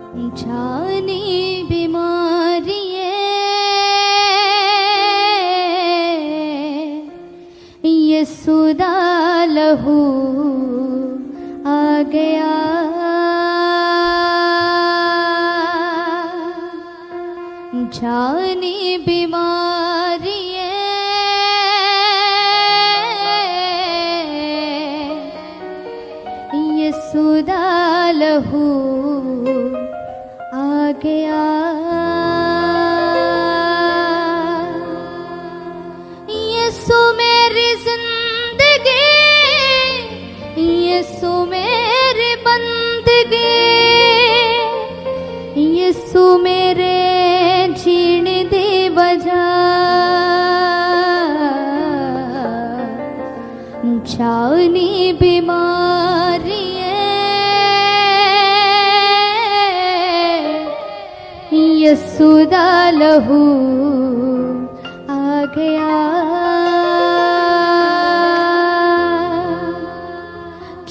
जानी बीमारिये यीशु दा लहू आ गया। जानी बीमारिये यीशु दा लहू आ गया। यीशु मेरी जिंदगी, यीशु मेरी बंदगी, यीशु मेरे जीने दी वजह। जानी बीमारी यीशु दा लहू आ गया।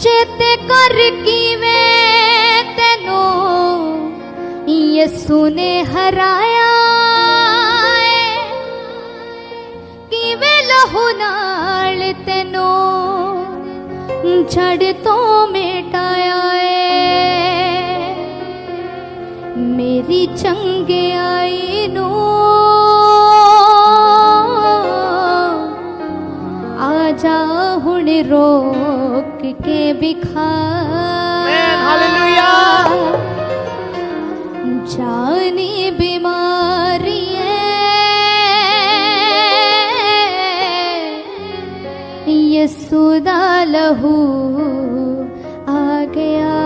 चेते कर किवें तेनू यीशु ने हराया, किवें लहू नाल तेनू जड़ तो मिटाया है। मेरी चंगियाई नू आजा हुण रोक के बिखा। हालेलुया। जानी बीमारी यीशु दा लहू आ गया।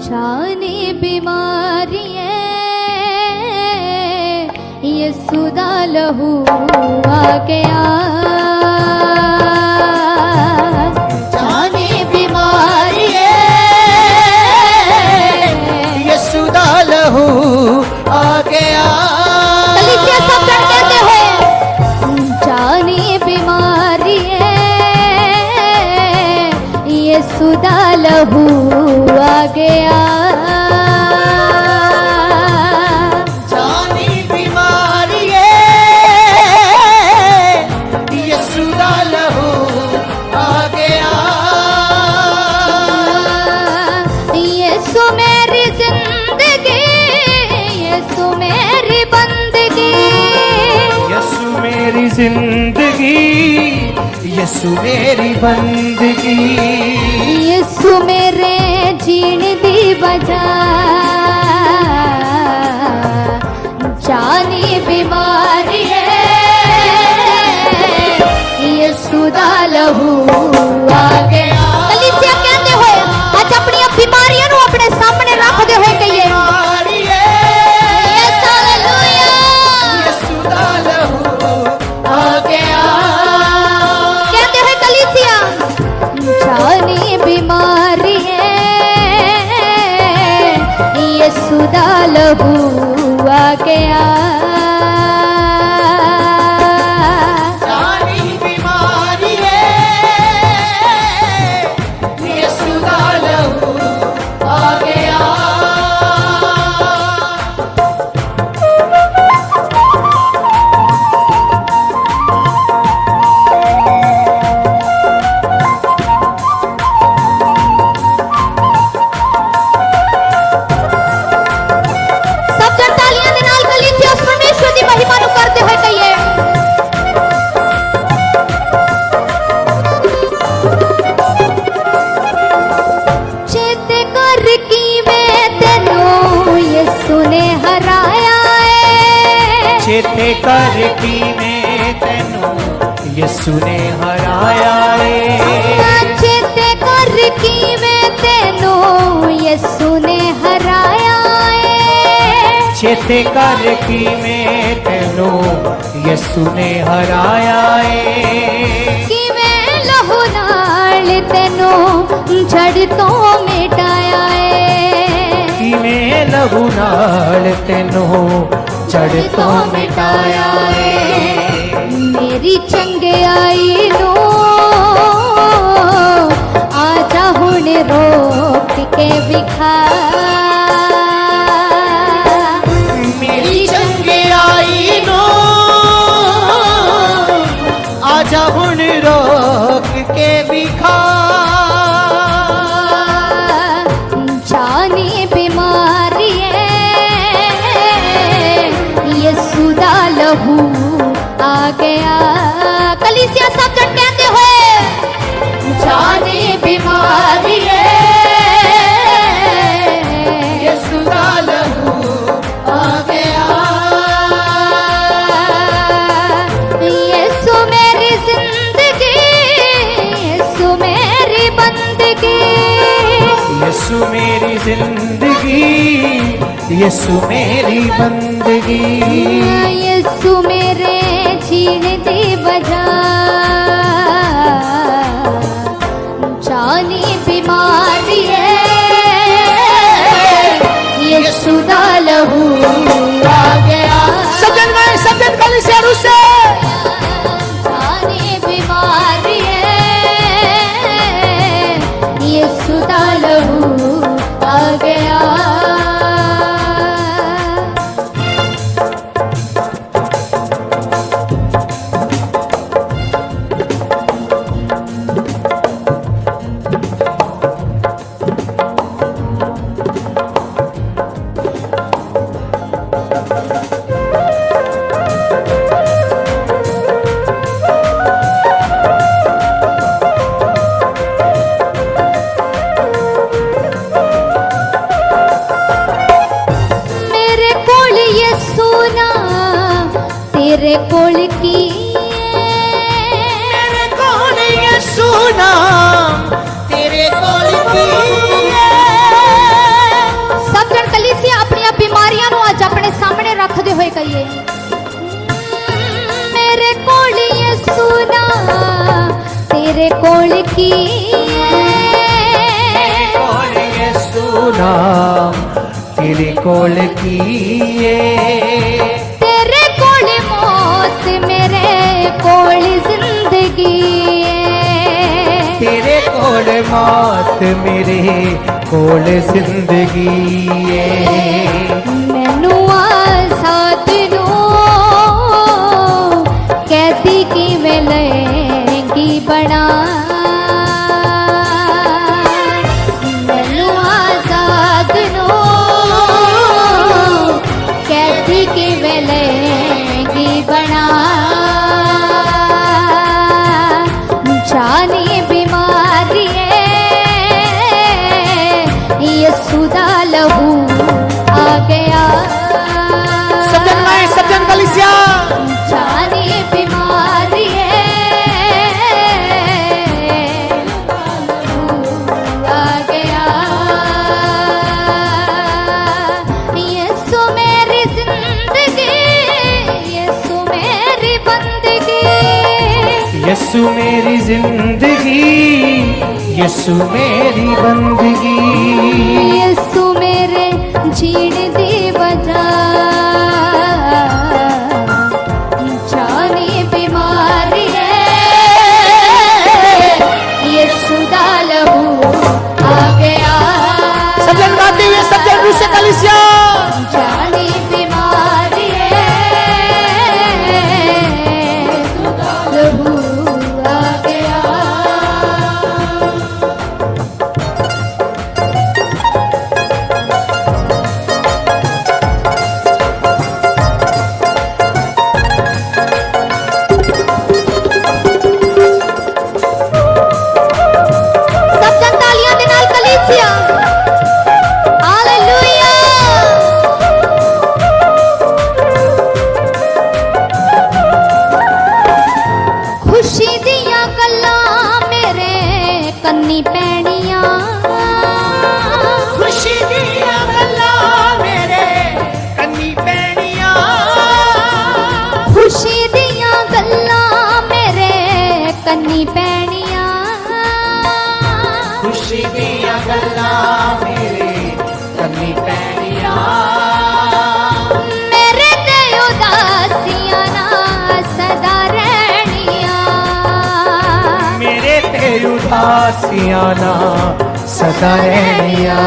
जानी बीमारी यीशु दा लहू आ गया। जानी बीमारी यीशु दा लहू आ गया। कलीसिया सब जन कहते हैं जानी बीमारी यीशु दा लहू आ गया। जानी बीमारी यीशु दा लहू आ गया। यीशु मेरी जिंदगी, यीशु मेरी बंदगी, यीशु मेरी जिंदगी, यीशु मेरी बंदगी, यीशु मेरे जीने दी वजह। जानी बीमारी यीशु दा लहू आ गया। कलीसिया कहते हुए आज अपनी बीमारियों को अपने सामने रखते हुए कहिए यस हालेलुया। यीशु दा लहू आ गया। कहते हुए कलीसिया जानी बीमारी यीशु दा लहू आ गया। जानी बीमारी यीशु दा लहू आ गया। सब जन तालियां दे नाल कलीसिया उस परमेश्वर दी महिमा नु करते हुए कहिए चेते कर किवें तेनू यीशु ने हराया है। चेते कर किवें तेनू यीशु ने हराया है। चेते कर किवें तेनू यीशु ने हराया है। चेते कर किवें तेनू यीशु ने हराया है। किवें लहू नाल तेनू जड़ तो मिटाया है। किवें लहू नाल तेनू जड़ तो मिटाया है। मेरी चंगियाई नू आजा हुण लिखा जाने बीमारी यीशु दा लहू आ गया। कलीसिया सब जन कहते हुए जाने बीमारी यीशु दा लहू आ गया। यीशु मेरी जिंदगी, यीशु मेरी बंदगी, यीशु मेरी जिंदगी, यीशु मेरी बंदगी, यीशु मेरे जीने दी वजह। जानी बीमारी यीशु दा लहू आ गया। सब जन कलीसिया से जानी बीमारी यीशु दा लहू आ गया। तेरे कोल की मेरे कोल यीशु नाम, तेरे कोल की सब जन कलीसिया अपनी बीमारियां नु आज अपने सामने रखते हुए कहिए मेरे कोल यीशु नाम, तेरे कोल की यीशु नाम, तेरे कोल की मौत मेरे कोल जिंदगी, तेरे कोल मौत मेरे कोल जिंदगी। मैनू आजाद नू कैदी किवें लैंगी बना, मैनू आजाद नू कैदी किवें लैंगी बना। जानी बीमारी यीशु दा लहू आ गया। सब जन कलीसिया जानी बीमारी आ गया। यीशु मेरी जिंदगी, यीशु मेरी बंदगी, यीशु मेरी जिंदगी, यीशु मेरी बंदगी, यीशु मेरे जीने दी वजह। जानी बीमारी यीशु दा लहू आ गया। सब जन गाते हुए सब जन रूस से कलीसिया जानी बीमारी लहू आ गया। सब जन तालियां दे नाल कलीसिया हालेलुया। खुशी दियां गल्लां मेरे कन्नी पैणियां, खुशी दिया गल्ला मेरे कन्नी पैणियां, खुशी दियां गल्लां मेरे कन्नी पैणियां, खुशी दिया गल्ला मेरे कन्नी पैणियां, मेरे ते उदासियां ना सदा रहनियां, मेरे ते उदासियां ना सदा रहनियां।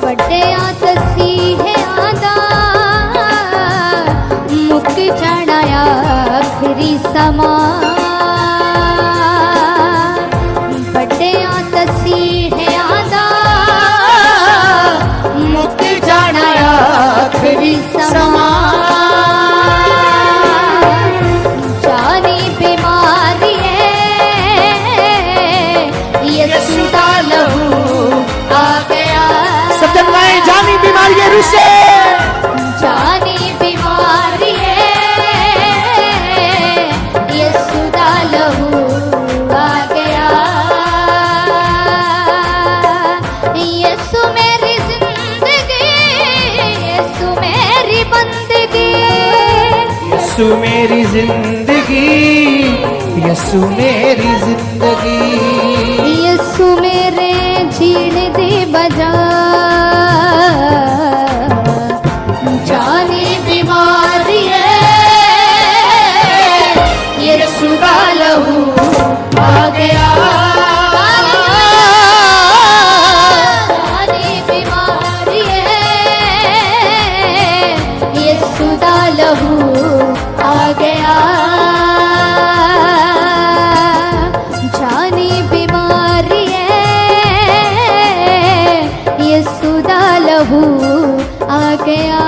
बड्डियां तसीहियां दा मुक जाना आखरी समा। रुसे जानी बीमारी है यीशु दा लहू आ गया यीशु मेरी जिंदगी यीशु मेरी बंदगी यसु मेरी जिंदगी यसु मेरी जिंदगी यीशु मेरे जीने दी बजा जानी बीमारी है यीशु दा लहू आ गया जानी बीमारी है यीशु दा लहू आ गया जानी बीमारी है यीशु दा लहू आ गया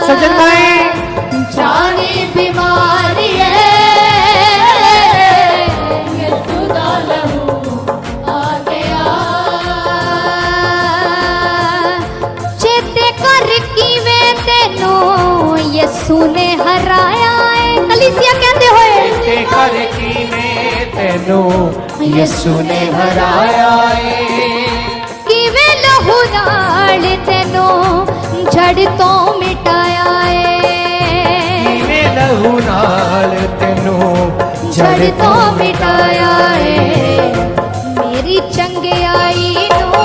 सज्जन भाई जानी बीमारी है यीशु दा लहू आ गया चेते कर किवें तेनू यीशु ने हराया है कलीसिया कहते होए ते कर की में तेनू यसु ने हराया है किवें लहू नाल तेनू जड़ तो मिटाया है किवें लहू नाल तेनू जड़ तो मिटाया है मेरी चंगियाई नो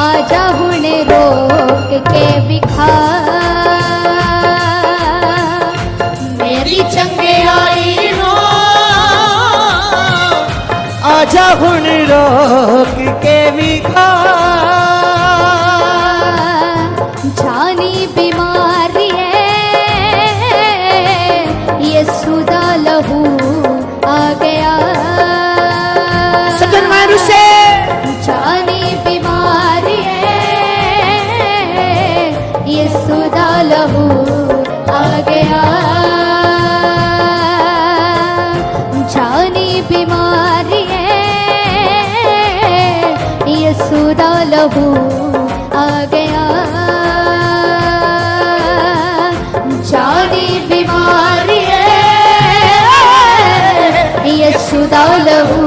आजा हुणे रोक के विखा मेरी चंगियाई नो आजा हुण रोक के विखा जानी बीमारी है यीशु दा लहू आ गया सज्जन भाई रुसे जानी बीमारी है यीशु दा लहू आ गया जानी बीमारी है यीशु दा लहू आ गया जानी बीमारी है यीशु दा लहू